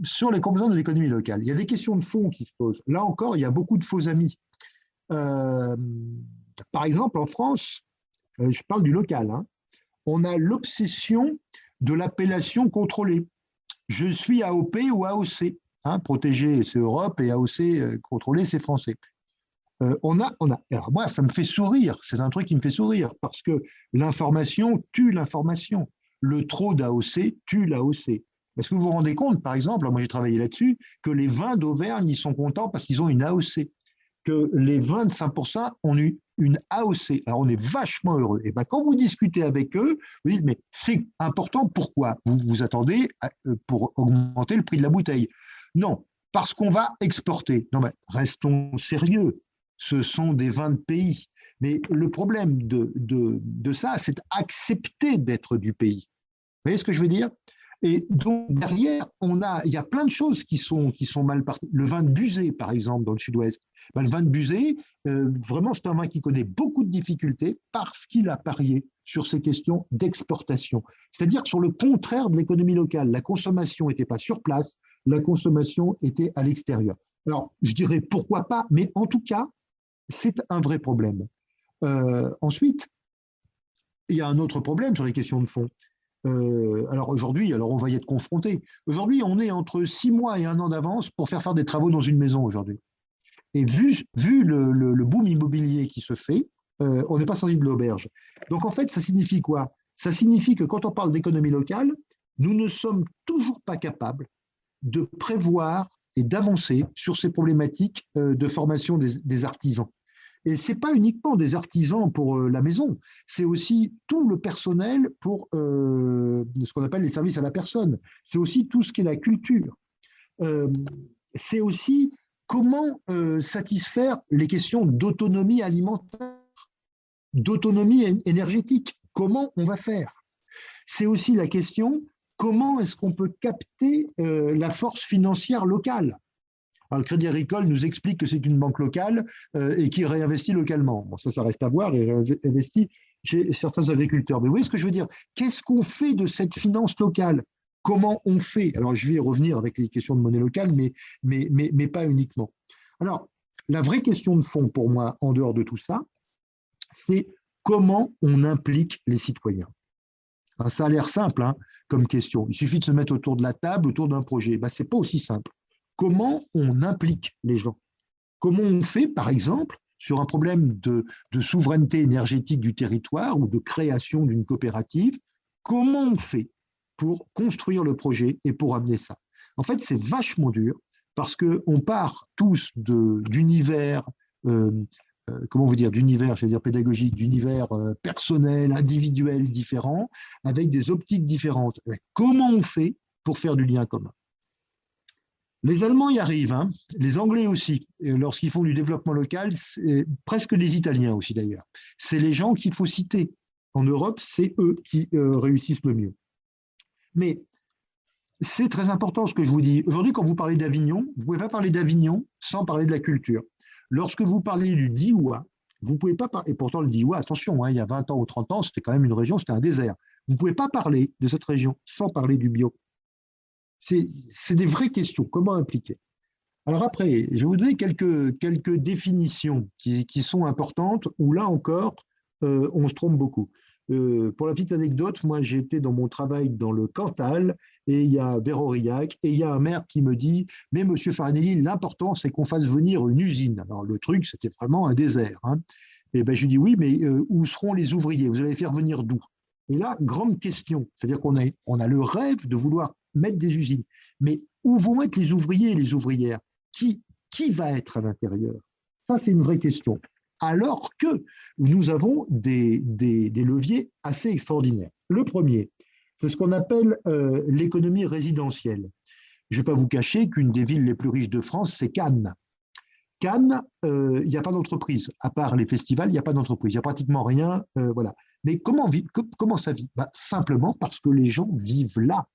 sur les composantes de l'économie locale, il y a des questions de fond qui se posent. Là encore, il y a beaucoup de faux amis. Euh, Par exemple, en France, je parle du local, hein, on a l'obsession de l'appellation contrôlée. Je suis AOP ou AOC. Hein, protégé, c'est Europe, et AOC, contrôlé, c'est français. Alors moi, ça me fait sourire, c'est un truc qui me fait sourire, parce que l'information tue l'information. Le trop d'AOC tue l'AOC. Est-ce que vous vous rendez compte, par exemple, moi j'ai travaillé là-dessus, que les vins d'Auvergne, ils sont contents parce qu'ils ont une AOC, que les 25% ont eu une AOC. Alors on est vachement heureux. Et bien quand vous discutez avec eux, vous dites, mais c'est important, pourquoi? Vous vous attendez pour augmenter le prix de la bouteille. Non, parce qu'on va exporter. Non, mais restons sérieux. Ce sont des vins de pays. Mais le problème de ça, c'est d'accepter d'être du pays. Vous voyez ce que je veux dire? Et donc, derrière, il y a plein de choses qui sont mal parties. Le vin de Buzet, par exemple, dans le sud-ouest. Ben, le vin de Buzet, vraiment, c'est un vin qui connaît beaucoup de difficultés parce qu'il a parié sur ces questions d'exportation. C'est-à-dire sur le contraire de l'économie locale. La consommation n'était pas sur place, la consommation était à l'extérieur. Alors, je dirais pourquoi pas, mais en tout cas, c'est un vrai problème. Ensuite, il y a un autre problème sur les questions de fond. Alors aujourd'hui, on va y être confronté. Aujourd'hui, on est entre 6 mois et 1 an d'avance pour faire des travaux dans une maison aujourd'hui. Et vu le boom immobilier qui se fait, on n'est pas sorti de l'auberge. Donc en fait, ça signifie quoi? Ça signifie que quand on parle d'économie locale, nous ne sommes toujours pas capables de prévoir et d'avancer sur ces problématiques de formation des artisans. Et ce n'est pas uniquement des artisans pour la maison, c'est aussi tout le personnel pour ce qu'on appelle les services à la personne. C'est aussi tout ce qui est la culture. Euh, c'est aussi comment satisfaire les questions d'autonomie alimentaire, d'autonomie énergétique. Comment on va faire? C'est aussi la question comment est-ce qu'on peut capter la force financière locale. Alors, le Crédit Agricole nous explique que c'est une banque locale et qui réinvestit localement. Bon, ça reste à voir et réinvestit chez certains agriculteurs. Mais vous voyez ce que je veux dire? Qu'est-ce qu'on fait de cette finance locale? Comment on fait? Alors, je vais y revenir avec les questions de monnaie locale, mais pas uniquement. Alors, la vraie question de fond pour moi, en dehors de tout ça, c'est comment on implique les citoyens. Alors, ça a l'air simple hein, comme question. Il suffit de se mettre autour de la table, autour d'un projet. Ben, ce n'est pas aussi simple. Comment on implique les gens? Comment on fait, par exemple, sur un problème de souveraineté énergétique du territoire ou de création d'une coopérative, comment on fait pour construire le projet et pour amener ça? En fait, c'est vachement dur parce qu'on part tous d'univers, comment vous dire, d'univers, je veux dire pédagogique, d'univers personnel, individuel, différents, avec des optiques différentes. Comment on fait pour faire du lien commun? Les Allemands y arrivent, hein, les Anglais aussi, lorsqu'ils font du développement local, presque les Italiens aussi d'ailleurs. C'est les gens qu'il faut citer. En Europe, c'est eux qui réussissent le mieux. Mais c'est très important ce que je vous dis. Aujourd'hui, quand vous parlez d'Avignon, vous ne pouvez pas parler d'Avignon sans parler de la culture. Lorsque vous parlez du Diois, vous ne pouvez pas parler, et pourtant le Diois, attention, hein, il y a 20 ans ou 30 ans, c'était quand même une région, c'était un désert. Vous ne pouvez pas parler de cette région sans parler du bio. C'est des vraies questions. Comment impliquer? Alors après, je vais vous donner quelques définitions qui sont importantes, où là encore, on se trompe beaucoup. Pour la petite anecdote, moi j'ai été dans mon travail dans le Cantal, et il y a vers Aurillac, et il y a un maire qui me dit, mais monsieur Farinelli, l'important c'est qu'on fasse venir une usine. Alors le truc, c'était vraiment un désert. Hein. Et ben, je lui dis, oui, mais où seront les ouvriers? Vous allez faire venir d'où? Et là, grande question, c'est-à-dire on a le rêve de vouloir mettre des usines, mais où vont être les ouvriers et les ouvrières? Qui va être à l'intérieur? Ça, c'est une vraie question. Alors que nous avons des leviers assez extraordinaires. Le premier, c'est ce qu'on appelle l'économie résidentielle. Je ne vais pas vous cacher qu'une des villes les plus riches de France, c'est Cannes. Cannes, il n'y a pas d'entreprise. À part les festivals, il n'y a pas d'entreprise. Il n'y a pratiquement rien. Voilà. Mais comment ça vit? Simplement parce que les gens vivent là.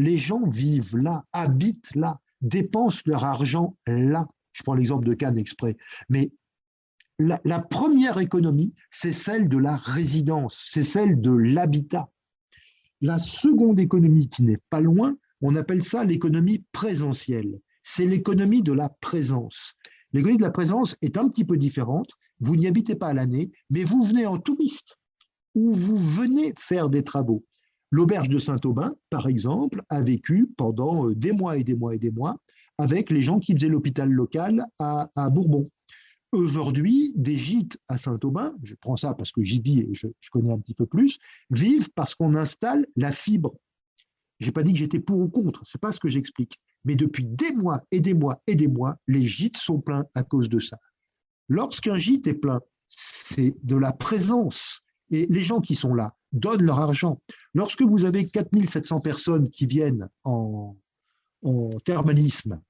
Les gens vivent là, habitent là, dépensent leur argent là. Je prends l'exemple de Cannes exprès. Mais la première économie, c'est celle de la résidence, c'est celle de l'habitat. La seconde économie qui n'est pas loin, On appelle ça l'économie présentielle. C'est l'économie de la présence. L'économie de la présence est un petit peu différente. Vous n'y habitez pas à l'année, mais vous venez en touriste ou vous venez faire des travaux. L'auberge de Saint-Aubin, par exemple, a vécu pendant des mois et des mois et des mois avec les gens qui faisaient l'hôpital local à Bourbon. Aujourd'hui, des gîtes à Saint-Aubin, je prends ça parce que j'y vis et je connais un petit peu plus, vivent parce qu'on installe la fibre. Je n'ai pas dit que j'étais pour ou contre, ce n'est pas ce que j'explique. Mais depuis des mois et des mois et des mois, les gîtes sont pleins à cause de ça. Lorsqu'un gîte est plein, c'est de la présence. Et les gens qui sont là donnent leur argent. Lorsque vous avez 4700 personnes qui viennent en thermalisme,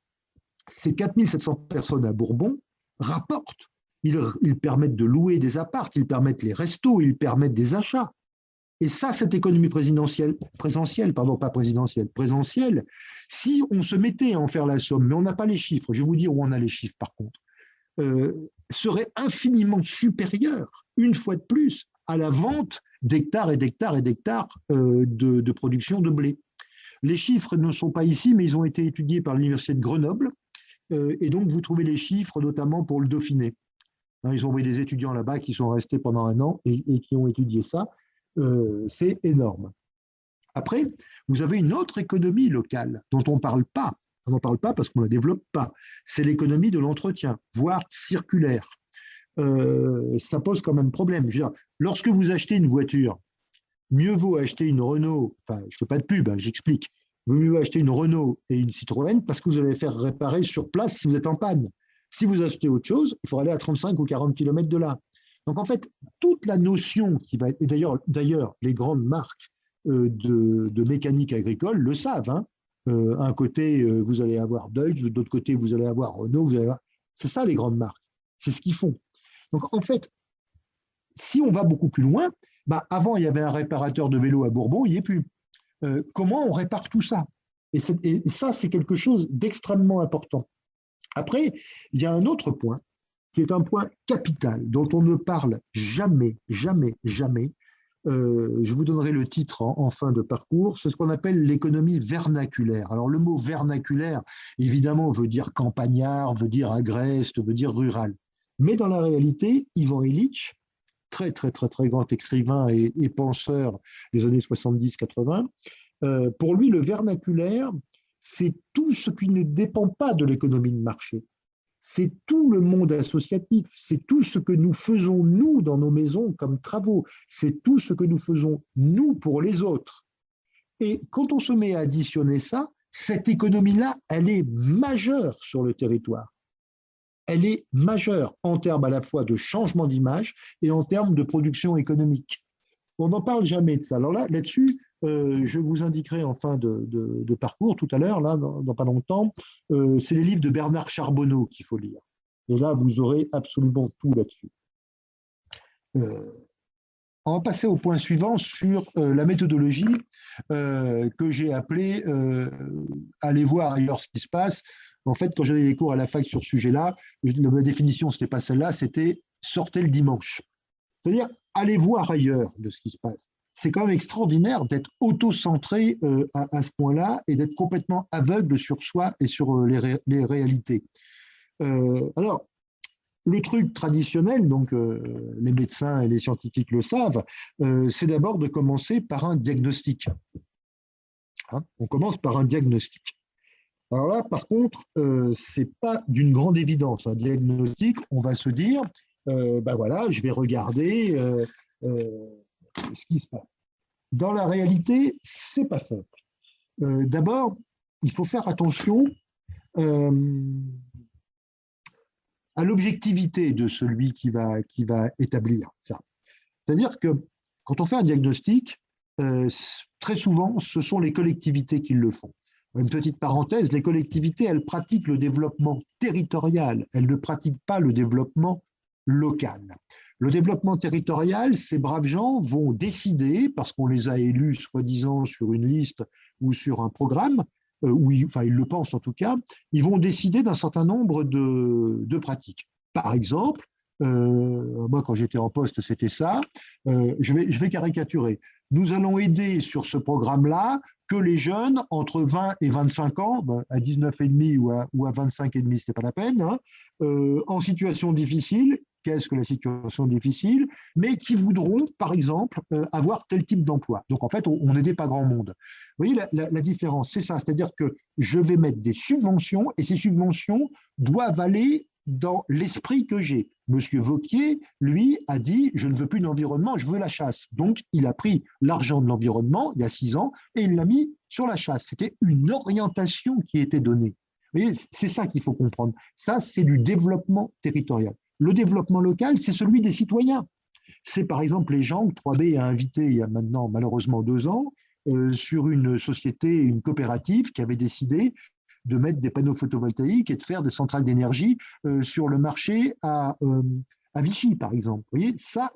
ces 4700 personnes à Bourbon rapportent. Ils permettent de louer des apparts, ils permettent les restos, ils permettent des achats. Et ça, cette économie présentielle, si on se mettait à en faire la somme, mais on n'a pas les chiffres, je vais vous dire où on a les chiffres par contre, serait infiniment supérieure, une fois de plus, à la vente d'hectares et d'hectares et d'hectares de production de blé. Les chiffres ne sont pas ici, mais ils ont été étudiés par l'Université de Grenoble, et donc vous trouvez les chiffres notamment pour le Dauphiné. Ils ont envoyé des étudiants là-bas qui sont restés pendant un an et qui ont étudié ça. C'est énorme. Après, vous avez une autre économie locale dont on ne parle pas. On n'en parle pas parce qu'on ne la développe pas. C'est l'économie de l'entretien, voire circulaire. Ça pose quand même problème. Je veux dire, lorsque vous achetez une voiture, mieux vaut acheter une Renault, enfin, je ne fais pas de pub, hein, j'explique. Vaut mieux acheter une Renault et une Citroën parce que vous allez faire réparer sur place si vous êtes en panne. Si vous achetez autre chose, il faut aller à 35 ou 40 km de là. Donc en fait, toute la notion qui va être, et d'ailleurs, les grandes marques de mécanique agricole le savent. Hein. Un côté, vous allez avoir Deutz, de l'autre côté, vous allez avoir Renault. C'est ça les grandes marques. C'est ce qu'ils font. Donc en fait, si on va beaucoup plus loin, bah, avant il y avait un réparateur de vélo à Bourbon, il n'y est plus. Comment on répare tout ça? Et ça, c'est quelque chose d'extrêmement important. Après, il y a un autre point qui est un point capital, dont on ne parle jamais, jamais, jamais. Je vous donnerai le titre en fin de parcours, c'est ce qu'on appelle l'économie vernaculaire. Alors le mot vernaculaire, évidemment, veut dire campagnard, veut dire agreste, veut dire rural. Mais dans la réalité, Ivan Illich, très, très, très, très grand écrivain et penseur des années 70-80, pour lui, le vernaculaire, c'est tout ce qui ne dépend pas de l'économie de marché. C'est tout le monde associatif, c'est tout ce que nous faisons, nous, dans nos maisons comme travaux, c'est tout ce que nous faisons, nous, pour les autres. Et quand on se met à additionner ça, cette économie-là, elle est majeure sur le territoire. Elle est majeure en termes à la fois de changement d'image et en termes de production économique. On n'en parle jamais de ça. Alors là-dessus, je vous indiquerai en fin de parcours tout à l'heure, là, dans pas longtemps, c'est les livres de Bernard Charbonneau qu'il faut lire. Et là, vous aurez absolument tout là-dessus. On va passer au point suivant sur la méthodologie que j'ai appelé aller voir ailleurs ce qui se passe. En fait, quand j'avais des cours à la fac sur ce sujet-là, la définition, ce n'était pas celle-là, c'était sortez le dimanche. C'est-à-dire, allez voir ailleurs de ce qui se passe. C'est quand même extraordinaire d'être auto-centré à ce point-là et d'être complètement aveugle sur soi et sur les réalités. Alors, le truc traditionnel, donc les médecins et les scientifiques le savent, c'est d'abord de commencer par un diagnostic. Hein, on commence par un diagnostic. Alors là, par contre, ce n'est pas d'une grande évidence. Un diagnostic, on va se dire, ben voilà, je vais regarder ce qui se passe. Dans la réalité, ce n'est pas simple. D'abord, il faut faire attention à l'objectivité de celui qui va établir ça. C'est-à-dire que quand on fait un diagnostic, très souvent, ce sont les collectivités qui le font. Une petite parenthèse, les collectivités, elles pratiquent le développement territorial, elles ne pratiquent pas le développement local. Le développement territorial, ces braves gens vont décider, parce qu'on les a élus soi-disant sur une liste ou sur un programme, enfin ils le pensent en tout cas, ils vont décider d'un certain nombre de pratiques. Par exemple, moi quand j'étais en poste, c'était ça, je vais caricaturer. Nous allons aider sur ce programme-là que les jeunes entre 20 et 25 ans, ben, à 19,5 ou à 25,5, ce n'est pas la peine, hein, en situation difficile, qu'est-ce que la situation difficile, mais qui voudront, par exemple, avoir tel type d'emploi. Donc, en fait, on n'aidait pas grand monde. Vous voyez, la différence, c'est ça, c'est-à-dire que je vais mettre des subventions, et ces subventions doivent aller dans l'esprit que j'ai. Monsieur Wauquiez, lui, a dit, je ne veux plus d'environnement, je veux la chasse. Donc, il a pris l'argent de l'environnement, il y a 6 ans, et il l'a mis sur la chasse. C'était une orientation qui était donnée. Vous voyez, c'est ça qu'il faut comprendre. Ça, c'est du développement territorial. Le développement local, c'est celui des citoyens. C'est par exemple les gens que 3B a invités il y a maintenant malheureusement 2 ans sur une société, une coopérative qui avait décidé de mettre des panneaux photovoltaïques et de faire des centrales d'énergie sur le marché à Vichy, par exemple. Vous voyez, ça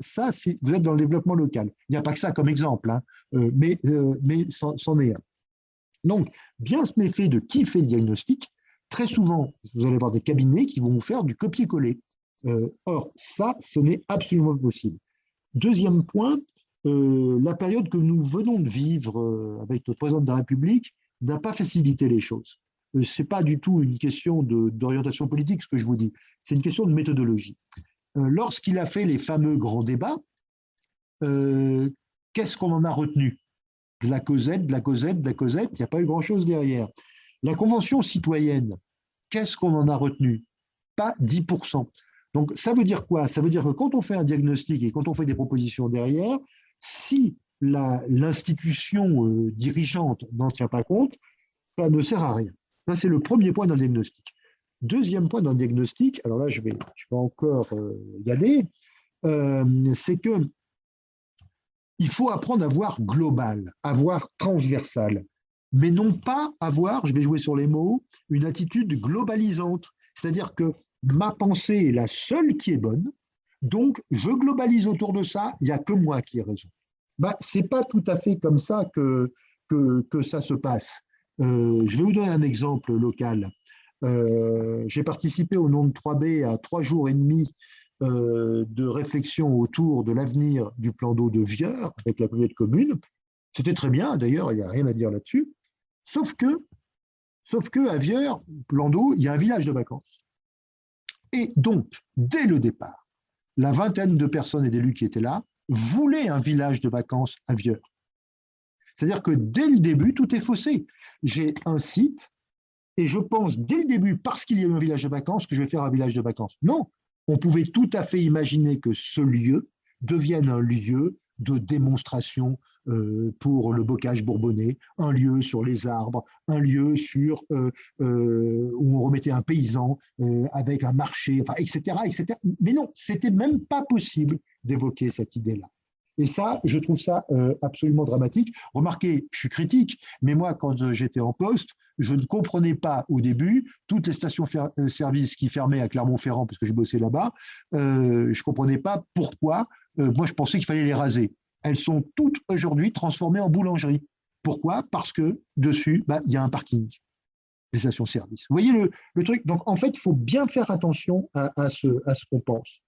vous êtes dans le développement local. Il n'y a pas que ça comme exemple, hein, mais c'en est un. Donc, bien se méfier de qui fait le diagnostic. Très souvent, vous allez avoir des cabinets qui vont vous faire du copier-coller. Or, ça, ce n'est absolument pas possible. Deuxième point, la période que nous venons de vivre avec notre président de la République n'a pas facilité les choses. Ce n'est pas du tout une question d'orientation politique, ce que je vous dis. C'est une question de méthodologie. Lorsqu'il a fait les fameux grands débats, qu'est-ce qu'on en a retenu? De la causette, de la causette, de la causette, il n'y a pas eu grand-chose derrière. La Convention citoyenne, qu'est-ce qu'on en a retenu? Pas 10%. Donc, ça veut dire quoi? Ça veut dire que quand on fait un diagnostic et quand on fait des propositions derrière, si l'institution dirigeante n'en tient pas compte, ça ne sert à rien. Ça, c'est le premier point dans le diagnostic. Deuxième point dans le diagnostic, alors là, je vais encore y aller, c'est que il faut apprendre à voir global, à voir transversal, mais non pas avoir, je vais jouer sur les mots, une attitude globalisante. C'est-à-dire que ma pensée est la seule qui est bonne, donc je globalise autour de ça, il n'y a que moi qui ai raison. Bah, ce n'est pas tout à fait comme ça que ça se passe. Je vais vous donner un exemple local. J'ai participé au nom de 3B à 3 jours et demi de réflexion autour de l'avenir du plan d'eau de Vieur avec la communauté de communes. C'était très bien, d'ailleurs, il n'y a rien à dire là-dessus. Sauf que à Vieur, plan d'eau, il y a un village de vacances. Et donc, dès le départ, la vingtaine de personnes et d'élus qui étaient là voulaient un village de vacances à Vieur. C'est-à-dire que dès le début, tout est faussé. J'ai un site et je pense dès le début, parce qu'il y a eu un village de vacances, que je vais faire un village de vacances. Non, on pouvait tout à fait imaginer que ce lieu devienne un lieu de démonstration pour le bocage bourbonnais, un lieu sur les arbres, un lieu où on remettait un paysan avec un marché, enfin, etc., etc. Mais non, c'était même pas possible d'évoquer cette idée-là. Et ça, je trouve ça absolument dramatique. Remarquez, je suis critique, mais moi, quand j'étais en poste, je ne comprenais pas au début toutes les stations-service qui fermaient à Clermont-Ferrand, parce que je bossais là-bas, je ne comprenais pas pourquoi. Moi, je pensais qu'il fallait les raser. Elles sont toutes aujourd'hui transformées en boulangerie. Pourquoi? Parce que dessus, il y a un parking, les stations-service. Vous voyez le truc? Donc, en fait, il faut bien faire attention à ce qu'on pense.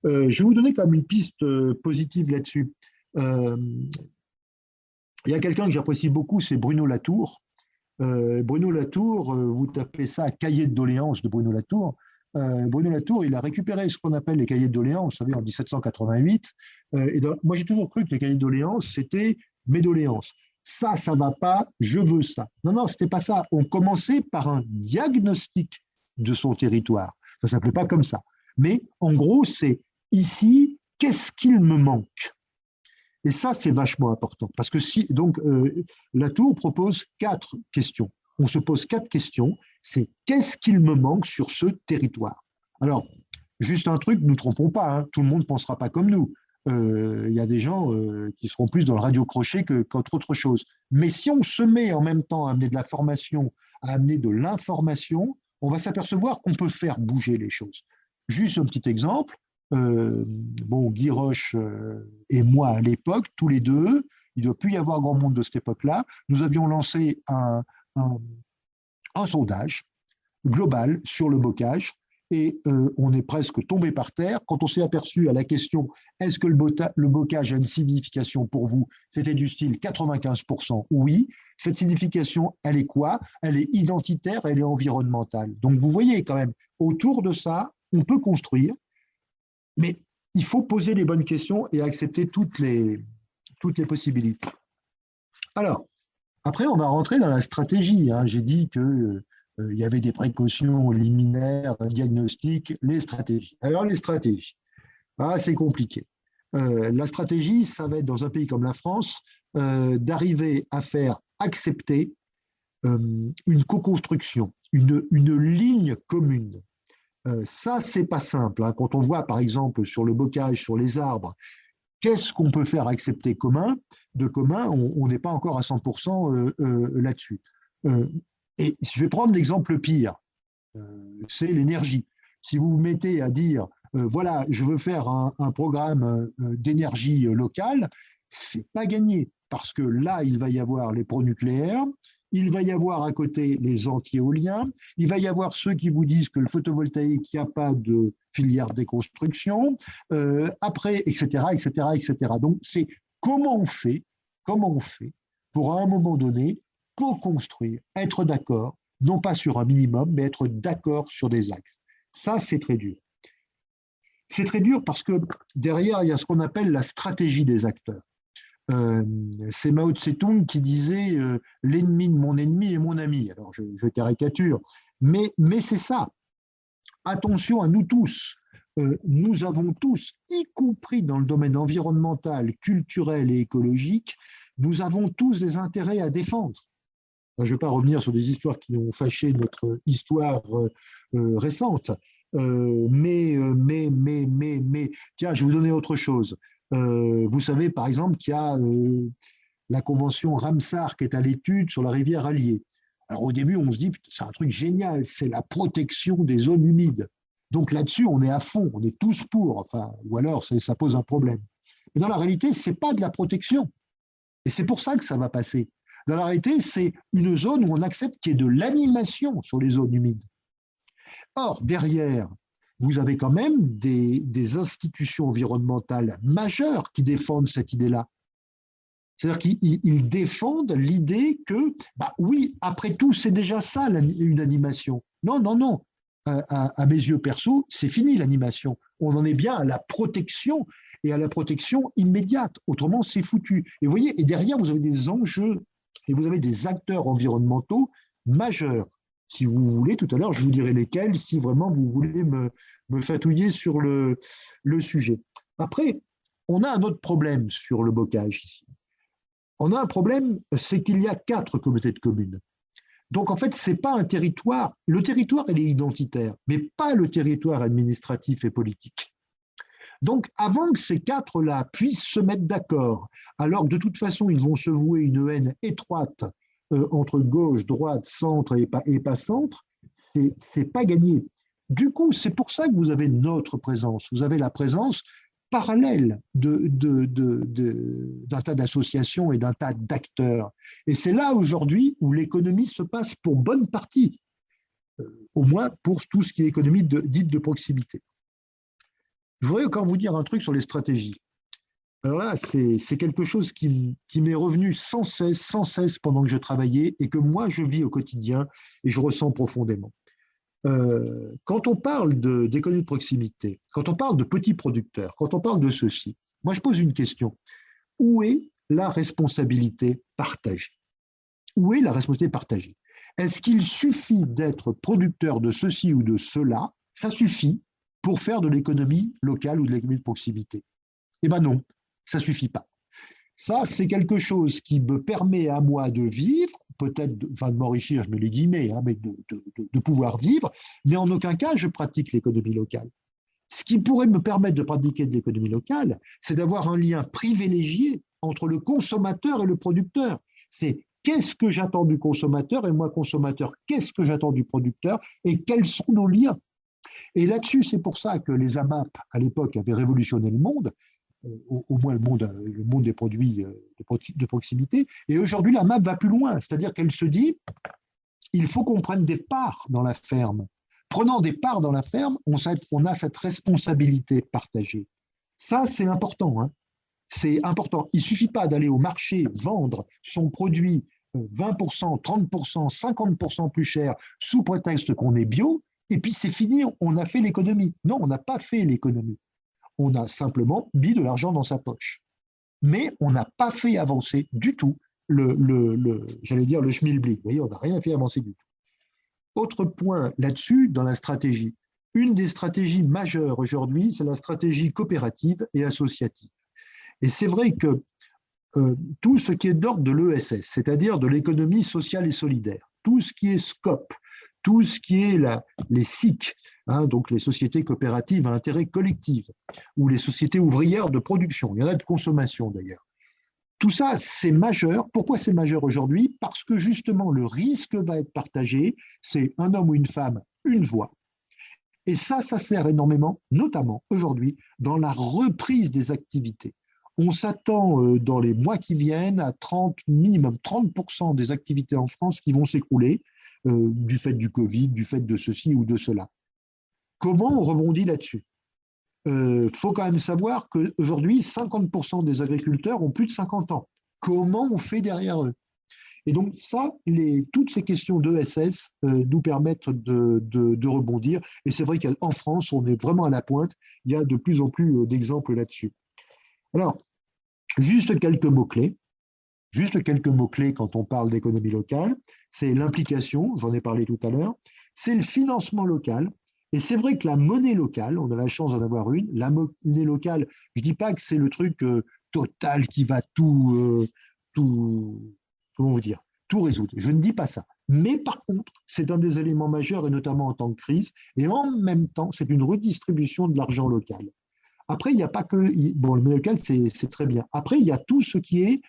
Je vais vous donner comme une piste positive là-dessus. Il y a quelqu'un que j'apprécie beaucoup, c'est Bruno Latour. Bruno Latour, vous tapez ça, cahier de doléances de Bruno Latour. Bruno Latour, il a récupéré ce qu'on appelle les cahiers de doléances, vous savez, en 1788. Moi, j'ai toujours cru que les cahiers de doléances, c'était mes doléances. Ça ne va pas, je veux ça. Non, ce n'était pas ça. On commençait par un diagnostic de son territoire. Ça ne s'appelait pas comme ça. Mais en gros, c'est ici, qu'est-ce qu'il me manque? Et ça, c'est vachement important. Parce que Latour propose 4 questions. On se pose 4 questions. C'est qu'est-ce qu'il me manque sur ce territoire? Alors, juste un truc, ne nous trompons pas, hein, tout le monde ne pensera pas comme nous. Y a des gens qui seront plus dans le radio-crochet qu'autre chose. Mais si on se met en même temps à amener de la formation, à amener de l'information, on va s'apercevoir qu'on peut faire bouger les choses. Juste un petit exemple. Guy Roche et moi à l'époque, tous les deux, il ne doit plus y avoir grand monde de cette époque-là, nous avions lancé un sondage global sur le bocage et on est presque tombé par terre. Quand on s'est aperçu à la question « Est-ce que le bocage a une signification pour vous ?» C'était du style 95% oui. Cette signification, elle est quoi? Elle est identitaire, elle est environnementale. Donc vous voyez quand même, autour de ça, on peut construire, mais il faut poser les bonnes questions et accepter toutes les possibilités. Alors, après, on va rentrer dans la stratégie. Hein. J'ai dit qu'il y avait des précautions liminaires, diagnostiques, les stratégies. Alors, les stratégies, c'est compliqué. La stratégie, ça va être dans un pays comme la France, d'arriver à faire accepter une co-construction, une ligne commune. Ça, c'est pas simple. Hein. Quand on voit, par exemple, sur le bocage, sur les arbres, qu'est-ce qu'on peut faire accepter de commun, on n'est pas encore à 100% là-dessus. Et je vais prendre l'exemple pire, c'est l'énergie. Si vous vous mettez à dire, voilà, je veux faire un programme d'énergie locale, c'est pas gagné, parce que là, il va y avoir les pronucléaires, il va y avoir à côté les anti-éoliens, il va y avoir ceux qui vous disent que le photovoltaïque, il n'y a pas de filière de déconstruction, après, etc., etc., etc. Donc, c'est comment on fait pour, à un moment donné, co-construire, être d'accord, non pas sur un minimum, mais être d'accord sur des axes. Ça, c'est très dur. C'est très dur parce que derrière, il y a ce qu'on appelle la stratégie des acteurs. C'est Mao Tse-tung qui disait l'ennemi de mon ennemi est mon ami. Alors, je caricature, mais c'est ça. Attention à nous tous. Nous avons tous, y compris dans le domaine environnemental, culturel et écologique, nous avons tous des intérêts à défendre. Je ne vais pas revenir sur des histoires qui ont fâché notre histoire récente, mais, tiens, je vais vous donner autre chose. Vous savez, par exemple, qu'il y a la convention Ramsar qui est à l'étude sur la rivière Allier. Alors au début, on se dit, c'est un truc génial, c'est la protection des zones humides. Donc là-dessus, on est à fond, on est tous pour, enfin, ou alors ça pose un problème. Mais dans la réalité, ce n'est pas de la protection. Et c'est pour ça que ça va passer. Dans la réalité, c'est une zone où on accepte qu'il y ait de l'animation sur les zones humides. Or, derrière, vous avez quand même des institutions environnementales majeures qui défendent cette idée-là. C'est-à-dire qu'ils défendent l'idée que, oui, après tout, c'est déjà ça, une animation. Non, non, non. À mes yeux perso, c'est fini l'animation. On en est bien à la protection et à la protection immédiate. Autrement, c'est foutu. Et vous voyez, et derrière, vous avez des enjeux et vous avez des acteurs environnementaux majeurs. Si vous voulez, tout à l'heure, je vous dirai lesquels, si vraiment vous voulez me chatouiller sur le sujet. Après, on a un autre problème sur le bocage ici. On a un problème, c'est qu'il y a 4 communautés de communes. Donc, en fait, ce n'est pas un territoire. Le territoire, il est identitaire, mais pas le territoire administratif et politique. Donc, avant que ces 4-là puissent se mettre d'accord, alors que de toute façon, ils vont se vouer une haine étroite entre gauche, droite, centre et pas centre, c'est pas gagné. Du coup, c'est pour ça que vous avez notre présence. Vous avez la présence parallèle d'un tas d'associations et d'un tas d'acteurs. Et c'est là aujourd'hui où l'économie se passe pour bonne partie, au moins pour tout ce qui est économie dite de proximité. Je voudrais encore vous dire un truc sur les stratégies. Alors là, c'est quelque chose qui m'est revenu sans cesse pendant que je travaillais et que moi, je vis au quotidien et je ressens profondément. Quand on parle d'économie de proximité, quand on parle de petits producteurs, quand on parle de ceci, moi je pose une question. Où est la responsabilité partagée? Où est la responsabilité partagée? Est-ce qu'il suffit d'être producteur de ceci ou de cela? Ça suffit pour faire de l'économie locale ou de l'économie de proximité? Eh bien non, ça ne suffit pas. Ça, c'est quelque chose qui me permet à moi de vivre, peut-être, enfin de m'enrichir, je mets les guillemets, hein, mais de pouvoir vivre, mais en aucun cas je pratique l'économie locale. Ce qui pourrait me permettre de pratiquer de l'économie locale, c'est d'avoir un lien privilégié entre le consommateur et le producteur. C'est qu'est-ce que j'attends du consommateur et moi, consommateur, qu'est-ce que j'attends du producteur et quels sont nos liens. Et là-dessus, c'est pour ça que les AMAP, à l'époque, avaient révolutionné le monde, au moins le monde des produits de proximité. Et aujourd'hui, la MAP va plus loin, c'est-à-dire qu'elle se dit, il faut qu'on prenne des parts dans la ferme prenant des parts dans la ferme, on a cette responsabilité partagée. Ça, c'est important, hein. C'est important. Il ne suffit pas d'aller au marché vendre son produit 20%, 30%, 50% plus cher sous prétexte qu'on est bio, et puis c'est fini, on a fait l'économie. Non, on n'a pas fait l'économie. On a simplement mis de l'argent dans sa poche. Mais on n'a pas fait avancer du tout j'allais dire le schmilblick. Vous voyez, on n'a rien fait avancer du tout. Autre point là-dessus, dans la stratégie. Une des stratégies majeures aujourd'hui, c'est la stratégie coopérative et associative. Et c'est vrai que tout ce qui est d'ordre de l'ESS, c'est-à-dire de l'économie sociale et solidaire, tout ce qui est SCOP, tout ce qui est les SIC, hein, donc les sociétés coopératives à intérêt collectif, ou les sociétés ouvrières de production, il y en a de consommation d'ailleurs. Tout ça, c'est majeur. Pourquoi c'est majeur aujourd'hui? Parce que justement, le risque va être partagé, c'est un homme ou une femme, une voix. Et ça sert énormément, notamment aujourd'hui, dans la reprise des activités. On s'attend dans les mois qui viennent à minimum 30% des activités en France qui vont s'écrouler du fait du Covid, du fait de ceci ou de cela. Comment on rebondit là-dessus? Faut quand même savoir qu'aujourd'hui, 50% des agriculteurs ont plus de 50 ans. Comment on fait derrière eux? Et donc ça, toutes ces questions d'ESS nous permettent de rebondir. Et c'est vrai qu'en France, on est vraiment à la pointe. Il y a de plus en plus d'exemples là-dessus. Alors, juste quelques mots-clés. Juste quelques mots-clés quand on parle d'économie locale. C'est l'implication, j'en ai parlé tout à l'heure. C'est le financement local. Et c'est vrai que la monnaie locale, on a la chance d'en avoir une. La monnaie locale, je ne dis pas que c'est le truc total qui va tout, comment vous dire, tout résoudre. Je ne dis pas ça. Mais par contre, c'est un des éléments majeurs, et notamment en temps de crise. Et en même temps, c'est une redistribution de l'argent local. Après, il n'y a pas que. Bon, le monnaie local, c'est très bien. Après, il y a tout ce qui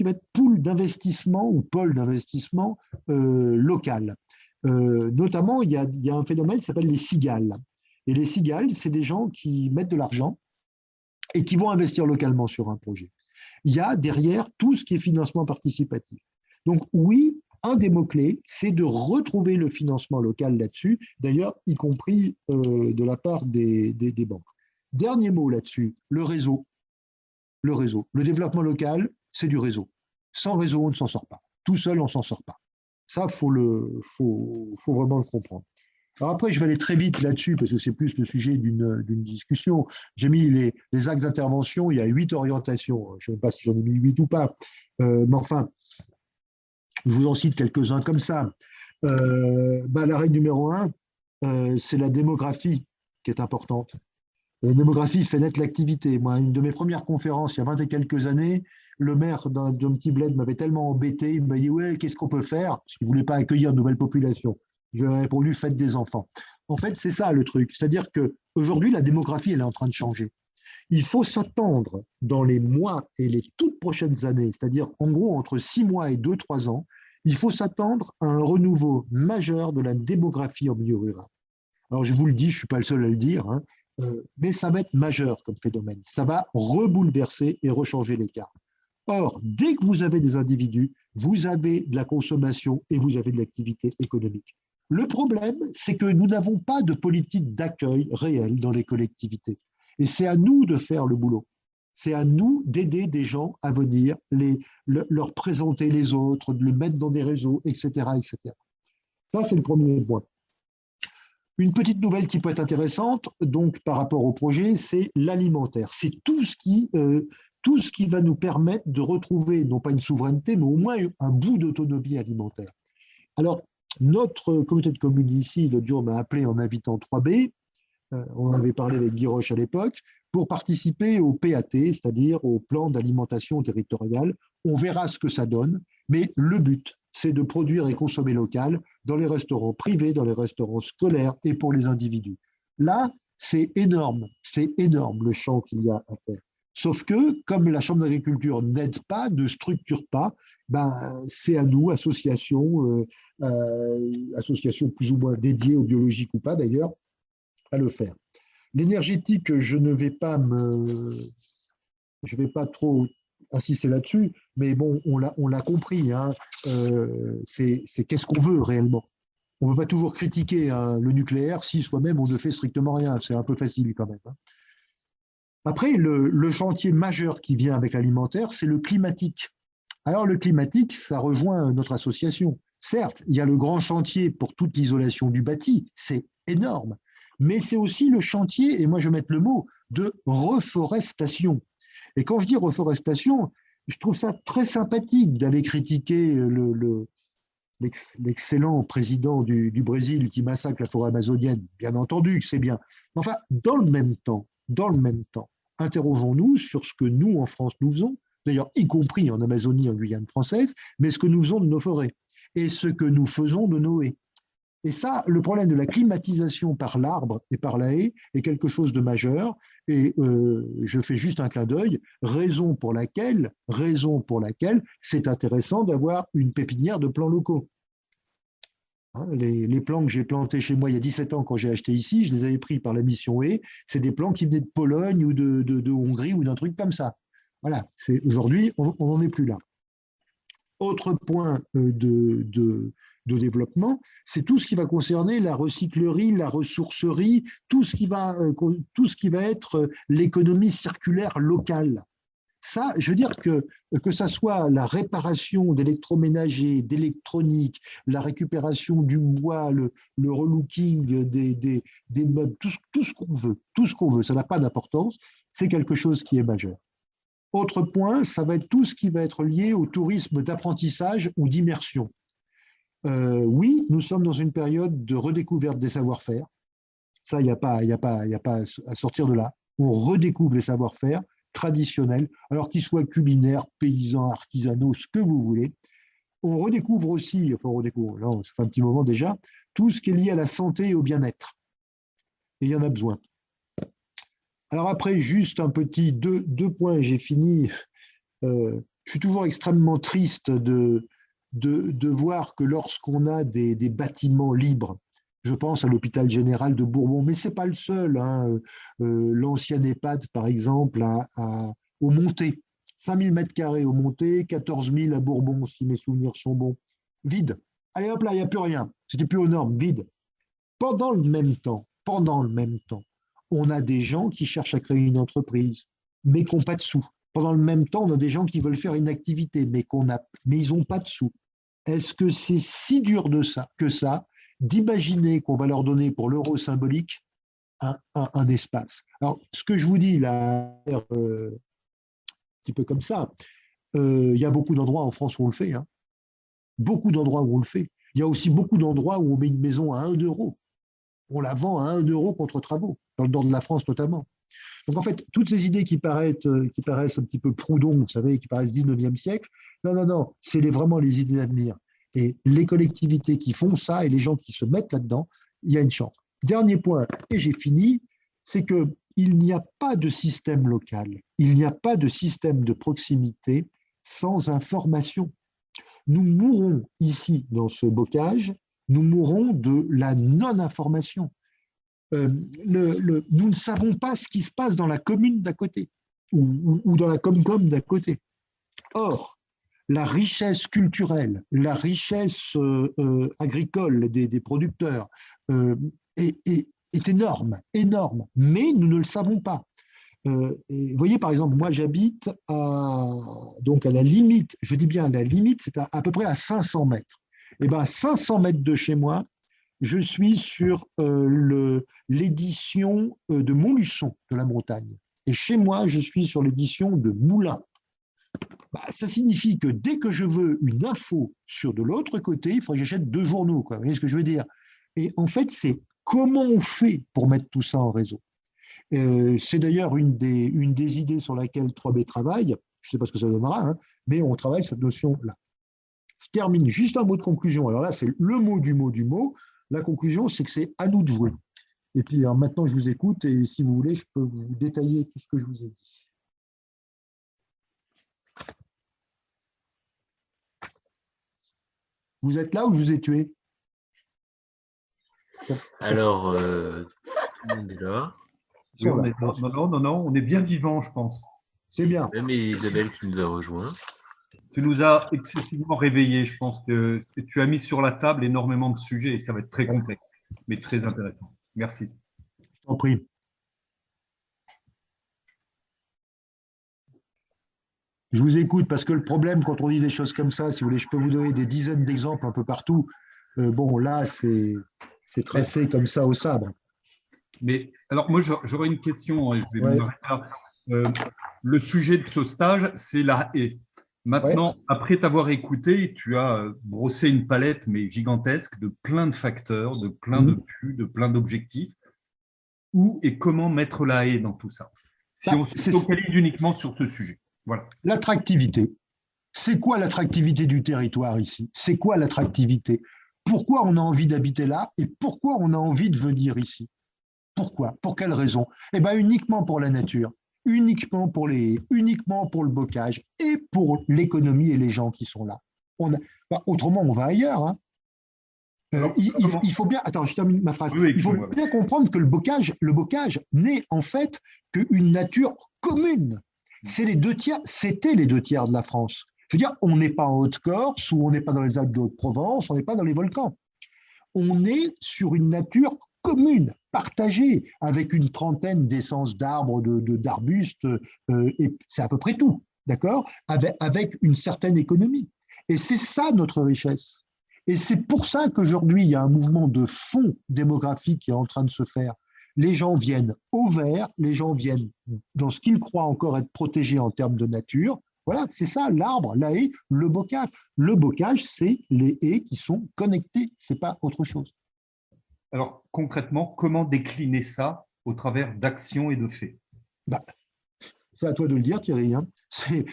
va être pool d'investissement ou pôle d'investissement local. Notamment, il y a un phénomène qui s'appelle les cigales. Et les cigales, c'est des gens qui mettent de l'argent et qui vont investir localement sur un projet. Il y a derrière tout ce qui est financement participatif. Donc oui, un des mots-clés, c'est de retrouver le financement local là-dessus, d'ailleurs, y compris de la part des banques. Dernier mot là-dessus, le réseau. Le réseau. Le développement local, c'est du réseau. Sans réseau, on ne s'en sort pas. Tout seul, on ne s'en sort pas. Ça, il faut vraiment le comprendre. Alors après, je vais aller très vite là-dessus parce que c'est plus le sujet d'une discussion. J'ai mis les axes d'intervention, il y a 8 orientations. Je ne sais pas si j'en ai mis 8 ou pas. Mais enfin, je vous en cite quelques-uns comme ça. La règle numéro 1, c'est la démographie qui est importante. La démographie fait naître l'activité. Moi, une de mes premières conférences, il y a 20 et quelques années, le maire d'un petit bled m'avait tellement embêté, il m'a dit « Ouais, qu'est-ce qu'on peut faire ?» Parce qu'il ne voulait pas accueillir de nouvelles populations. Je lui ai répondu « Faites des enfants ». En fait, c'est ça le truc. C'est-à-dire qu'aujourd'hui, la démographie, elle est en train de changer. Il faut s'attendre dans les mois et les toutes prochaines années, c'est-à-dire en gros entre 6 mois et 2-3 ans, il faut s'attendre à un renouveau majeur de la démographie en milieu rural. Alors je vous le dis, je ne suis pas le seul à le dire, hein, mais ça va être majeur comme phénomène. Ça va rebouleverser et rechanger les cartes. Or, dès que vous avez des individus, vous avez de la consommation et vous avez de l'activité économique. Le problème, c'est que nous n'avons pas de politique d'accueil réelle dans les collectivités. Et c'est à nous de faire le boulot. C'est à nous d'aider des gens à venir, leur présenter les autres, de les mettre dans des réseaux, etc., etc. Ça, c'est le premier point. Une petite nouvelle qui peut être intéressante, donc par rapport au projet, c'est l'alimentaire. C'est tout ce qui va nous permettre de retrouver, non pas une souveraineté, mais au moins un bout d'autonomie alimentaire. Alors, notre communauté de communes ici, l'autre jour, m'a appelé en invitant 3B, on avait parlé avec Guy Roche à l'époque, pour participer au PAT, c'est-à-dire au plan d'alimentation territoriale. On verra ce que ça donne, mais le but, c'est de produire et consommer local dans les restaurants privés, dans les restaurants scolaires et pour les individus. Là, c'est énorme le champ qu'il y a à faire. Sauf que, comme la Chambre d'agriculture n'aide pas, ne structure pas, c'est à nous, associations plus ou moins dédiées au biologique ou pas d'ailleurs, à le faire. L'énergétique, je ne vais pas trop insister là-dessus, mais bon, on l'a compris, hein, c'est qu'est-ce qu'on veut réellement. On ne peut pas toujours critiquer hein, le nucléaire si soi-même on ne fait strictement rien. C'est un peu facile quand même. Hein. Après, le chantier majeur qui vient avec l'alimentaire, c'est le climatique. Alors, le climatique, ça rejoint notre association. Certes, il y a le grand chantier pour toute l'isolation du bâti, c'est énorme, mais c'est aussi le chantier, et moi je vais mettre le mot, de reforestation. Et quand je dis reforestation, je trouve ça très sympathique d'aller critiquer l'excellent président du Brésil qui massacre la forêt amazonienne. Bien entendu que c'est bien. Mais enfin, dans le même temps, interrogeons-nous sur ce que nous, en France, nous faisons, d'ailleurs, y compris en Amazonie, en Guyane française, mais ce que nous faisons de nos forêts et ce que nous faisons de nos haies. Et ça, le problème de la climatisation par l'arbre et par la haie est quelque chose de majeur. Et je fais juste un clin d'œil, raison pour laquelle c'est intéressant d'avoir une pépinière de plants locaux. Hein, les plants que j'ai plantés chez moi il y a 17 ans quand j'ai acheté ici, je les avais pris par la mission haie. C'est des plants qui venaient de Pologne ou de Hongrie ou d'un truc comme ça. Voilà, aujourd'hui, on n'en est plus là. Autre point de développement, c'est tout ce qui va concerner la recyclerie, la ressourcerie, tout ce qui va être l'économie circulaire locale. Ça, je veux dire que ça soit la réparation d'électroménager, d'électronique, la récupération du bois, le relooking des meubles, tout ce qu'on veut, ça n'a pas d'importance, c'est quelque chose qui est majeur. Autre point, ça va être tout ce qui va être lié au tourisme d'apprentissage ou d'immersion. Oui, nous sommes dans une période de redécouverte des savoir-faire. Ça, il n'y a pas à sortir de là. On redécouvre les savoir-faire traditionnels, alors qu'ils soient culinaires, paysans, artisanaux, ce que vous voulez. On redécouvre aussi, enfin on redécouvre, là, ça fait un petit moment déjà, tout ce qui est lié à la santé et au bien-être. Et il y en a besoin. Alors après, juste un petit deux points, j'ai fini. Je suis toujours extrêmement triste de voir que lorsqu'on a des bâtiments libres, je pense à l'hôpital général de Bourbon, mais ce n'est pas le seul. Hein, l'ancien EHPAD, par exemple, au Monté, 5000 mètres carrés au Monté, 14 000 à Bourbon, si mes souvenirs sont bons. Vide. Allez hop là, il n'y a plus rien. C'était plus aux normes, vide. Pendant le même temps, on a des gens qui cherchent à créer une entreprise, mais qui n'ont pas de sous. Pendant le même temps, on a des gens qui veulent faire une activité, mais ils n'ont pas de sous. Est-ce que c'est si dur que ça d'imaginer qu'on va leur donner pour l'euro symbolique un espace? Alors, ce que je vous dis là, un petit peu comme ça, il y a beaucoup d'endroits en France où on le fait. Hein. Beaucoup d'endroits où on le fait. Il y a aussi beaucoup d'endroits où on met une maison à 1 euro. On la vend à 1 euro contre travaux, dans le nord de la France notamment. Donc en fait, toutes ces idées qui paraissent un petit peu Proudhon, vous savez, qui paraissent 19e siècle, non, c'est vraiment les idées d'avenir. Et les collectivités qui font ça et les gens qui se mettent là-dedans, il y a une chance. Dernier point, et j'ai fini, c'est qu'il n'y a pas de système local, il n'y a pas de système de proximité sans information. Nous mourrons ici, dans ce bocage, nous mourrons de la non-information. Nous ne savons pas ce qui se passe dans la commune d'à côté ou dans la Comcom d'à côté. Or, la richesse culturelle, la richesse agricole des producteurs est énorme, énorme, mais nous ne le savons pas. Et vous voyez, par exemple, moi j'habite donc à la limite, je dis bien à la limite, c'est à peu près à 500 mètres. Et bien, à 500 mètres de chez moi, je suis sur l'édition de Montluçon de la montagne. Et chez moi, je suis sur l'édition de Moulins. Bah, ça signifie que dès que je veux une info sur de l'autre côté, il faut que j'achète 2 journaux. Quoi. Vous voyez ce que je veux dire? Et en fait, c'est comment on fait pour mettre tout ça en réseau. C'est d'ailleurs une des idées sur laquelle 3B travaille. Je ne sais pas ce que ça donnera, hein, mais on travaille cette notion-là. Je termine juste un mot de conclusion. Alors là, c'est le mot du mot du mot. La conclusion, c'est que c'est à nous de jouer. Et puis alors maintenant, je vous écoute et si vous voulez, je peux vous détailler tout ce que je vous ai dit. Vous êtes là ou je vous ai tué? Alors, tout le monde est là. Oui, on est là. Non, on est bien vivant, je pense. C'est bien. Même Isabelle qui nous a rejoints. Tu nous as excessivement réveillés. Je pense que tu as mis sur la table énormément de sujets et ça va être très complexe, mais très intéressant. Merci. Je t'en prie. Je vous écoute parce que le problème, quand on dit des choses comme ça, si vous voulez, je peux vous donner des dizaines d'exemples un peu partout. Bon, là, c'est tracé comme ça au sabre. Mais alors, moi, j'aurais une question. Et je vais Ouais. m'arrêter là. Le sujet de ce stage, c'est la haie. Maintenant, après t'avoir écouté, tu as brossé une palette, mais gigantesque, de plein de facteurs, de plein de buts, de plein d'objectifs. Où et comment mettre la haie dans tout ça? Si on se focalise uniquement sur ce sujet. Voilà. L'attractivité. C'est quoi l'attractivité du territoire ici? C'est quoi l'attractivité? Pourquoi on a envie d'habiter là et pourquoi on a envie de venir ici? Pourquoi? Pour quelle raison? Eh bien, uniquement pour la nature, uniquement pour uniquement pour le bocage et pour l'économie et les gens qui sont là. Autrement, on va ailleurs. Hein. Alors, il faut bien, attends, je termine ma phrase. Oui, il faut bien comprendre que le bocage n'est en fait qu'une nature commune. C'était les deux tiers de la France. Je veux dire, on n'est pas en Haute-Corse ou on n'est pas dans les Alpes de Haute-Provence, on n'est pas dans les volcans. On est sur une nature commune, partagée, avec une trentaine d'essences d'arbres, d'arbustes, et c'est à peu près tout, d'accord, avec une certaine économie. Et c'est ça notre richesse. Et c'est pour ça qu'aujourd'hui, il y a un mouvement de fond démographique qui est en train de se faire. Les gens viennent au vert, les gens viennent dans ce qu'ils croient encore être protégés en termes de nature. Voilà, c'est ça, l'arbre, la haie, le bocage. Le bocage, c'est les haies qui sont connectées, ce n'est pas autre chose. Alors, concrètement, comment décliner ça au travers d'actions et de faits? C'est à toi de le dire, Thierry. Hein.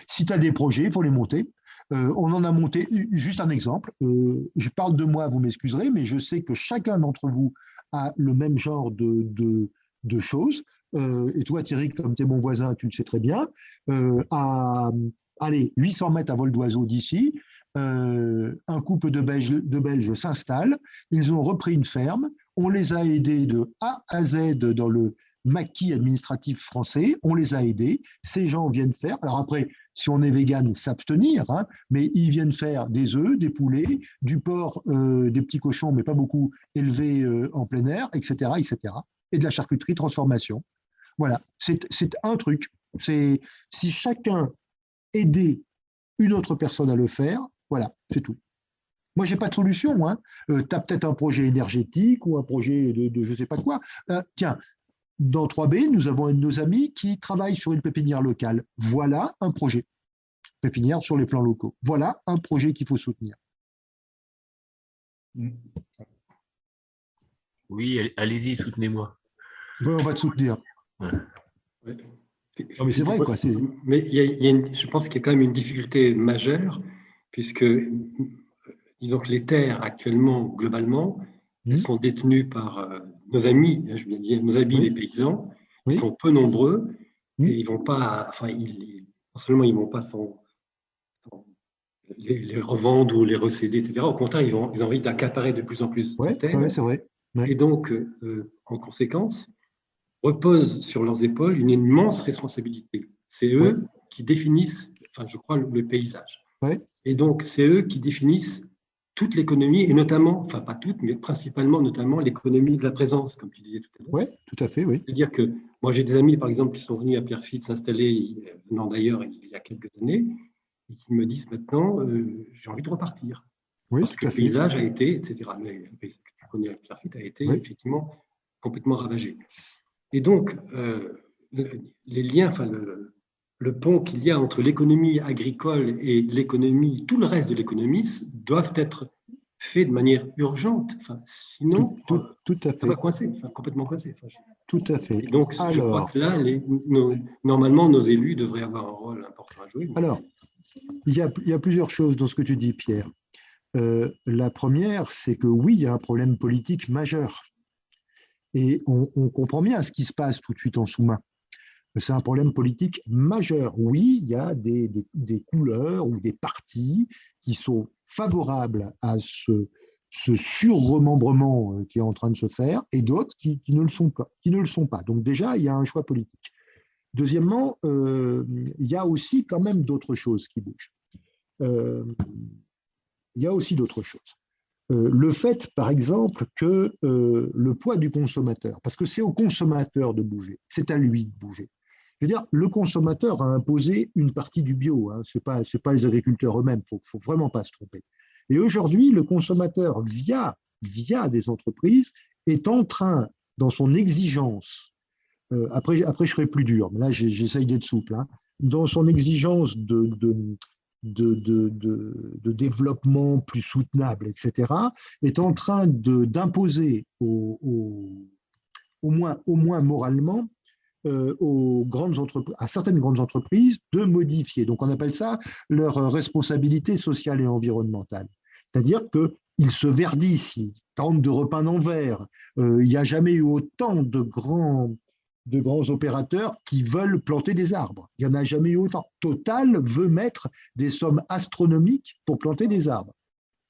Si tu as des projets, il faut les monter. On en a monté, juste un exemple. Je parle de moi, vous m'excuserez, mais je sais que chacun d'entre vous a le même genre de choses. Et toi, Thierry, comme tu es mon voisin, tu le sais très bien. Allez, 800 mètres à vol d'oiseau d'ici, un couple de Belges s'installe. Ils ont repris une ferme. On les a aidés de A à Z dans le maquis administratif français. On les a aidés. Ces gens viennent faire. Alors après, si on est vegan, s'abstenir, hein, mais ils viennent faire des œufs, des poulets, du porc, des petits cochons, mais pas beaucoup, élevés en plein air, etc., etc. Et de la charcuterie, transformation. Voilà, c'est un truc. Si chacun aidait une autre personne à le faire, voilà, c'est tout. Moi, je n'ai pas de solution. Hein. Tu as peut-être un projet énergétique ou un projet de je ne sais pas quoi. Tiens, dans 3B, nous avons un de nos amis qui travaille sur une pépinière locale. Voilà un projet. Pépinière sur les plans locaux. Voilà un projet qu'il faut soutenir. Oui, allez-y, soutenez-moi. Ouais, on va te soutenir. Ouais. Non, mais c'est vrai, quoi. Mais je pense qu'il y a quand même une difficulté majeure, puisque, disons que les terres, actuellement, globalement, elles sont détenues par nos amis, je veux dire, nos amis les paysans. Ils sont peu nombreux et ils vont pas, enfin, non seulement ils vont pas les revendre ou les recéder, etc. Au contraire, ils ont envie d'accaparer de plus en plus de terres. Ouais, c'est vrai. Ouais. Et donc, en conséquence, repose sur leurs épaules une immense responsabilité. C'est eux qui définissent, enfin, je crois, le paysage. Ouais. Et donc, c'est eux qui définissent toute l'économie, et notamment, enfin pas toute, mais principalement, notamment l'économie de la présence, comme tu disais tout à l'heure. Oui, tout à fait, oui. C'est-à-dire que moi, j'ai des amis, par exemple, qui sont venus à Pierrefitte s'installer, venant d'ailleurs il y a quelques années, et qui me disent maintenant, j'ai envie de repartir. Oui, parce que le paysage a été, etc. Mais le paysage que tu connais à Pierrefitte a été effectivement complètement ravagé. Et donc, les liens, enfin, le pont qu'il y a entre l'économie agricole et l'économie, tout le reste de l'économie, doivent être faits de manière urgente. Enfin, sinon, tout à fait. Ça va coincer, enfin, complètement coincer. Enfin, tout à fait. Et donc, je crois que là, normalement, nos élus devraient avoir un rôle important à jouer. Alors, il y a plusieurs choses dans ce que tu dis, Pierre. La première, c'est que oui, il y a un problème politique majeur. Et on comprend bien ce qui se passe tout de suite en sous-main. C'est un problème politique majeur. Oui, il y a des couleurs ou des partis qui sont favorables à ce surremembrement qui est en train de se faire et d'autres qui ne le sont pas. Donc déjà, il y a un choix politique. Deuxièmement, il y a aussi quand même d'autres choses qui bougent. euh, il y a aussi d'autres choses. Le fait, par exemple, que le poids du consommateur, parce que c'est au consommateur de bouger, c'est à lui de bouger. Je veux dire, le consommateur a imposé une partie du bio, hein, ce n'est pas les agriculteurs eux-mêmes, il ne faut vraiment pas se tromper. Et aujourd'hui, le consommateur, via des entreprises, est en train, dans son exigence, après je serai plus dur, mais là j'essaye d'être souple, hein, dans son exigence de développement plus soutenable, etc., est en train d'imposer, au moins moralement, à certaines grandes entreprises de modifier. Donc on appelle ça leur responsabilité sociale et environnementale. C'est-à-dire qu'ils se verdissent, ils tentent de repeindre en vert. Il n'y a jamais eu autant de grands opérateurs qui veulent planter des arbres. Il n'y en a jamais eu autant. Total veut mettre des sommes astronomiques pour planter des arbres.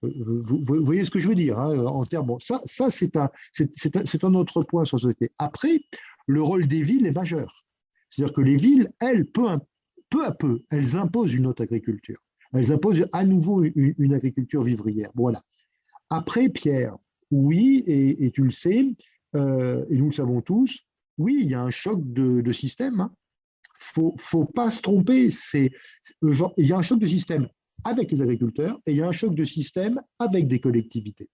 Vous voyez ce que je veux dire, hein, en termes. Bon, ça c'est un autre point sur la société. Après, le rôle des villes est majeur. C'est-à-dire que les villes, elles, peu à peu, elles imposent une autre agriculture. Elles imposent à nouveau une agriculture vivrière. Voilà. Après, Pierre, oui, et tu le sais, et nous le savons tous, oui, il y a un choc de système. Hein. Faut pas se tromper. Il y a un choc de système avec les agriculteurs et il y a un choc de système avec des collectivités.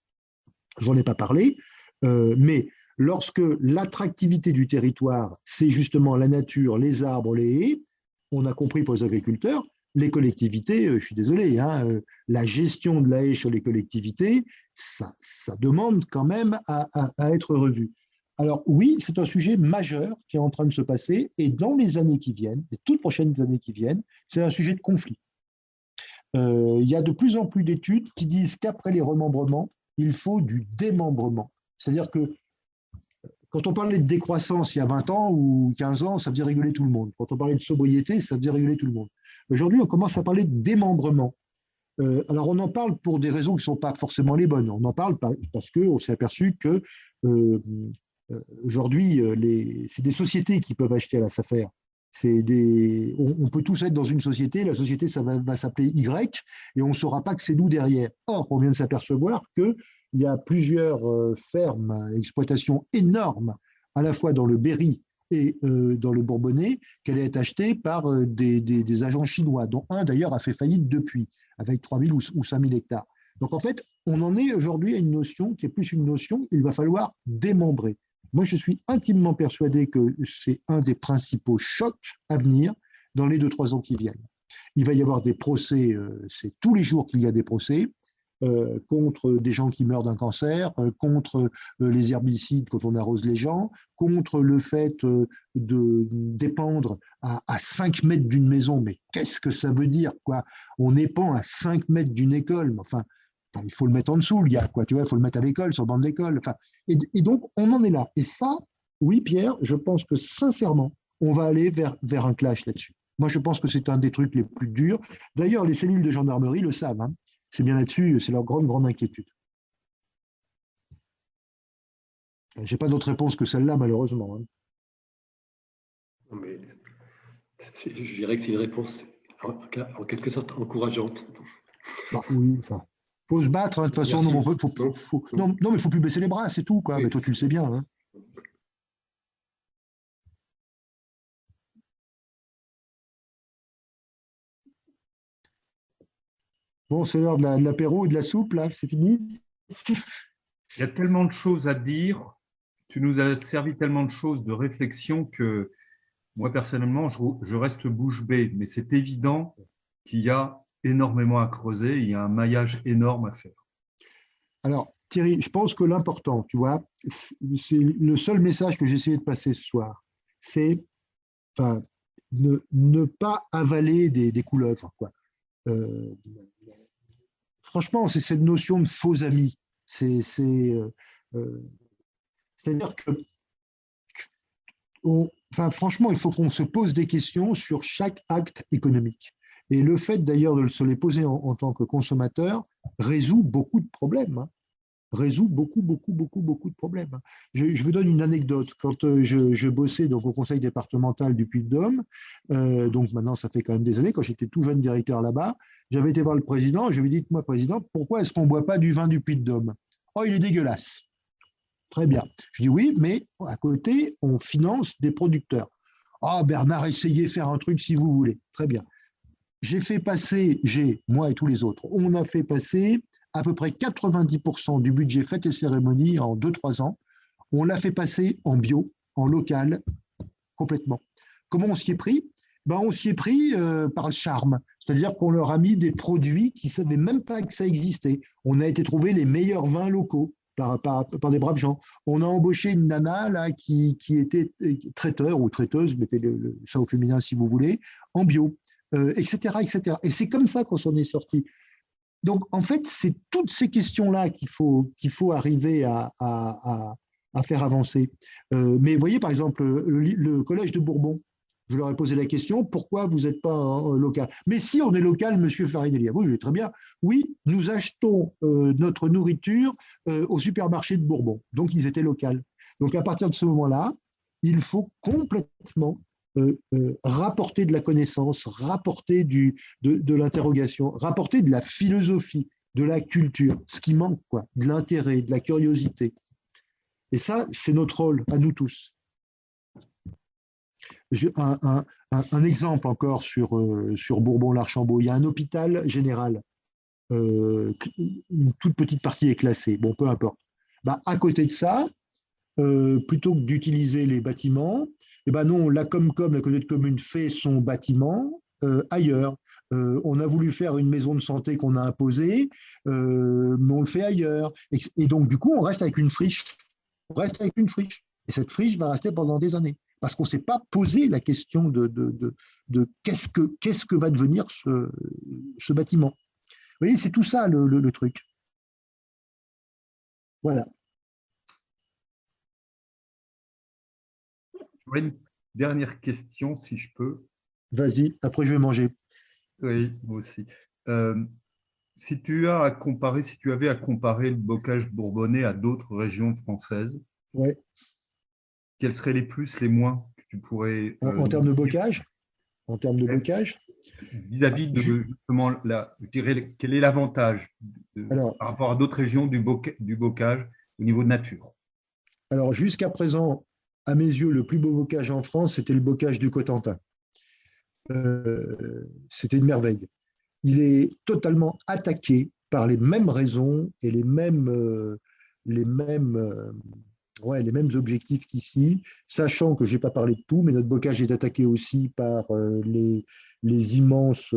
J'en ai pas parlé, mais lorsque l'attractivité du territoire, c'est justement la nature, les arbres, les haies, on a compris pour les agriculteurs, les collectivités, je suis désolé, hein, la gestion de la haie sur les collectivités, ça demande quand même à être revu. Alors oui, c'est un sujet majeur qui est en train de se passer et dans les années qui viennent, les toutes prochaines années qui viennent, c'est un sujet de conflit. Il y a de plus en plus d'études qui disent qu'après les remembrements, il faut du démembrement. C'est-à-dire que quand on parlait de décroissance il y a 20 ans ou 15 ans, ça faisait rigoler tout le monde. Quand on parlait de sobriété, ça faisait rigoler tout le monde. Aujourd'hui, on commence à parler de démembrement. Alors, on en parle pour des raisons qui ne sont pas forcément les bonnes. On en parle parce qu'on s'est aperçu que aujourd'hui, c'est des sociétés qui peuvent acheter à la SAFER. On peut tous être dans une société, la société ça va s'appeler Y et on ne saura pas que c'est nous derrière. Or, on vient de s'apercevoir qu'il y a plusieurs fermes, exploitations énormes, à la fois dans le Berry et dans le Bourbonnais, qu'elle est achetée par des agents chinois, dont un d'ailleurs a fait faillite depuis, avec 3000 ou 5000 hectares. Donc en fait, on en est aujourd'hui à une notion qui est plus une notion, il va falloir démembrer. Moi, je suis intimement persuadé que c'est un des principaux chocs à venir dans les 2-3 ans qui viennent. Il va y avoir des procès, c'est tous les jours qu'il y a des procès, contre des gens qui meurent d'un cancer, contre les herbicides quand on arrose les gens, contre le fait de dépendre à 5 mètres d'une maison. Mais qu'est-ce que ça veut dire, quoi? On épand à 5 mètres d'une école, mais enfin, il faut le mettre en dessous, le gars, quoi. Tu vois, il faut le mettre à l'école, sur le banc de l'école. Enfin, et donc, on en est là. Et ça, oui, Pierre, je pense que sincèrement, on va aller vers un clash là-dessus. Moi, je pense que c'est un des trucs les plus durs. D'ailleurs, les cellules de gendarmerie le savent. Hein. C'est bien là-dessus, c'est leur grande inquiétude. Je n'ai pas d'autre réponse que celle-là, malheureusement. Hein. Non, mais je dirais que c'est une réponse en quelque sorte encourageante. Bah, oui, enfin, faut se battre, hein, de toute façon. Non, mais il ne faut plus baisser les bras, c'est tout. Quoi. Oui. Mais toi, tu le sais bien. Hein. Bon, c'est l'heure de l'apéro et de la soupe, là, c'est fini. Il y a tellement de choses à dire, tu nous as servi tellement de choses de réflexion que moi, personnellement, je reste bouche bée, mais c'est évident qu'il y a énormément à creuser, il y a un maillage énorme à faire. Alors, Thierry, je pense que l'important, tu vois, c'est le seul message que j'ai essayé de passer ce soir, c'est ne pas avaler des couleuvres, quoi. Franchement, c'est cette notion de faux amis. C'est-à-dire que, franchement, il faut qu'on se pose des questions sur chaque acte économique. Et le fait d'ailleurs de se les poser en tant que consommateur résout beaucoup de problèmes. Hein. résout beaucoup, beaucoup, beaucoup, beaucoup de problèmes. Je vous donne une anecdote. Quand je bossais donc, au conseil départemental du Puy-de-Dôme, donc maintenant ça fait quand même des années, quand j'étais tout jeune directeur là-bas, j'avais été voir le président, je lui ai dit, dites-moi président, pourquoi est-ce qu'on ne boit pas du vin du Puy-de-Dôme? Oh, il est dégueulasse. Très bien. Je dis oui, mais à côté, on finance des producteurs. Ah, Bernard, essayez de faire un truc si vous voulez. Très bien. Moi et tous les autres, on a fait passer à peu près 90% du budget fêtes et cérémonies en 2-3 ans. On l'a fait passer en bio, en local, complètement. Comment on s'y est pris? On s'y est pris par le charme. C'est-à-dire qu'on leur a mis des produits qui ne savaient même pas que ça existait. On a été trouver les meilleurs vins locaux par des braves gens. On a embauché une nana là, qui était traiteur ou traiteuse, mettez ça au féminin si vous voulez, en bio, etc., etc. Et c'est comme ça qu'on s'en est sorti. Donc, en fait, c'est toutes ces questions-là qu'il faut arriver à faire avancer. Mais vous voyez, par exemple, le collège de Bourbon, je leur ai posé la question, pourquoi vous n'êtes pas local? Mais si on est local, monsieur Farinelli, oui, je vais très bien. Oui, nous achetons notre nourriture au supermarché de Bourbon. Donc, ils étaient locaux. Donc, à partir de ce moment-là, il faut complètement rapporter de la connaissance, rapporter de l'interrogation, rapporter de la philosophie, de la culture, ce qui manque, quoi, de l'intérêt, de la curiosité. Et ça, c'est notre rôle à nous tous. Un exemple encore sur Bourbon-l'Archambault. Il y a un hôpital général. Une toute petite partie est classée. Bon, peu importe. À côté de ça, plutôt que d'utiliser les bâtiments, non, la Comcom, la communauté de communes, fait son bâtiment ailleurs. On a voulu faire une maison de santé qu'on a imposée, mais on le fait ailleurs. Et donc, du coup, on reste avec une friche. On reste avec une friche. Et cette friche va rester pendant des années. Parce qu'on ne s'est pas posé la question de qu'est-ce que va devenir ce bâtiment. Vous voyez, c'est tout ça le truc. Voilà. J'aurais une dernière question, si je peux. Vas-y, après je vais manger. Oui, moi aussi. Si tu avais à comparer le bocage bourbonnais à d'autres régions françaises, ouais. Quels seraient les plus, les moins que tu pourrais… En termes de bocage? En termes de bocage? Vis-à-vis de justement, je dirais, quel est l'avantage par rapport à d'autres régions du bocage au niveau de nature? Alors, jusqu'à présent, à mes yeux, le plus beau bocage en France, c'était le bocage du Cotentin. C'était une merveille. Il est totalement attaqué par les mêmes raisons et les mêmes objectifs qu'ici, sachant que je n'ai pas parlé de tout, mais notre bocage est attaqué aussi par les immenses,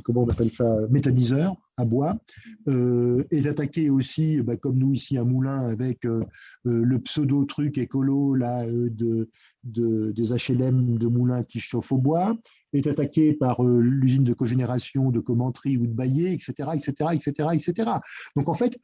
comment on appelle ça, méthaniseurs à bois, est attaqué aussi, comme nous ici à Moulins, avec le pseudo-truc écolo là, des HLM de Moulins qui chauffent au bois, est attaqué par l'usine de cogénération de Commentry ou de Baillet, etc., etc., etc., etc. Donc en fait,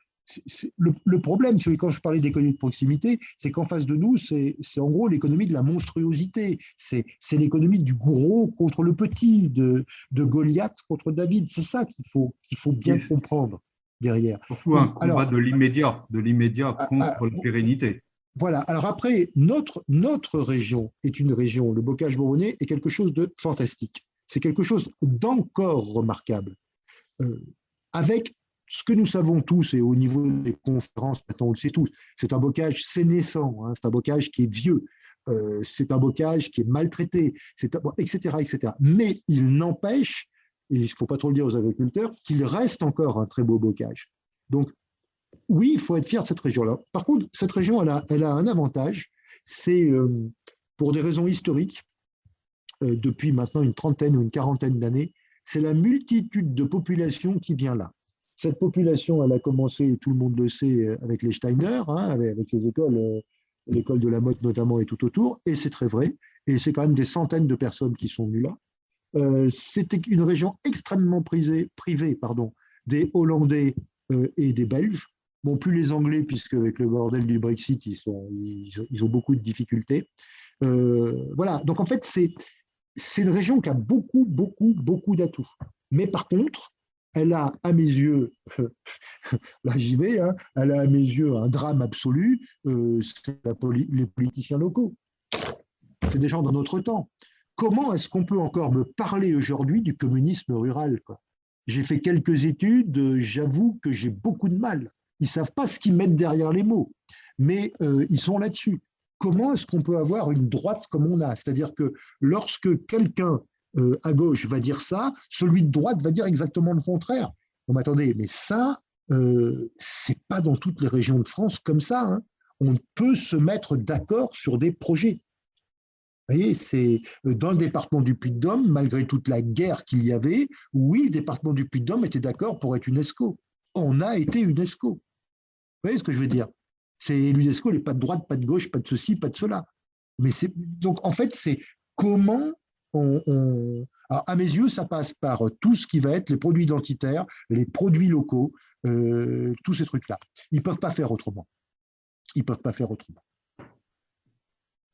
le problème, quand je parlais d'économie de proximité, c'est qu'en face de nous, c'est en gros l'économie de la monstruosité. C'est l'économie du gros contre le petit, de Goliath contre David. C'est ça qu'il faut bien comprendre derrière. Surtout un combat de l'immédiat contre la pérennité. Voilà. Alors après, notre région est une région, le bocage bourbonnais est quelque chose de fantastique. C'est quelque chose d'encore remarquable. Avec ce que nous savons tous, et au niveau des conférences, maintenant on le sait tous, c'est un bocage sénescent, hein, c'est un bocage qui est vieux, c'est un bocage qui est maltraité, etc., etc. Mais il n'empêche, et il ne faut pas trop le dire aux agriculteurs, qu'il reste encore un très beau bocage. Donc, oui, il faut être fier de cette région-là. Par contre, cette région, elle a un avantage, c'est pour des raisons historiques, depuis maintenant une trentaine ou une quarantaine d'années, c'est la multitude de populations qui vient là. Cette population, elle a commencé, tout le monde le sait, avec les Steiner, hein, avec les écoles, l'école de la Motte notamment et tout autour, et c'est très vrai, et c'est quand même des centaines de personnes qui sont venues là. C'était une région extrêmement privée des Hollandais et des Belges. Bon, plus les Anglais, puisque avec le bordel du Brexit, ils ont beaucoup de difficultés. Voilà, donc en fait, c'est une région qui a beaucoup, beaucoup, beaucoup d'atouts. Mais par contre, elle a, à mes yeux, là j'y vais, hein, elle a à mes yeux un drame absolu, c'est les politiciens locaux. C'est des gens d'un autre temps. Comment est-ce qu'on peut encore me parler aujourd'hui du communisme rural, quoi? J'ai fait quelques études, j'avoue que j'ai beaucoup de mal. Ils ne savent pas ce qu'ils mettent derrière les mots, mais ils sont là-dessus. Comment est-ce qu'on peut avoir une droite comme on a? C'est-à-dire que lorsque quelqu'un à gauche va dire ça, celui de droite va dire exactement le contraire. Bon, attendez, mais ça, c'est pas dans toutes les régions de France comme ça, hein. On peut se mettre d'accord sur des projets. Vous voyez, c'est dans le département du Puy-de-Dôme, malgré toute la guerre qu'il y avait, oui, le département du Puy-de-Dôme était d'accord pour être UNESCO. On a été UNESCO. Vous voyez ce que je veux dire? C'est l'UNESCO, il n'est pas de droite, pas de gauche, pas de ceci, pas de cela. Mais donc en fait, c'est comment alors, à mes yeux, ça passe par tout ce qui va être les produits identitaires, les produits locaux, tous ces trucs-là. Ils ne peuvent pas faire autrement. Ils ne peuvent pas faire autrement.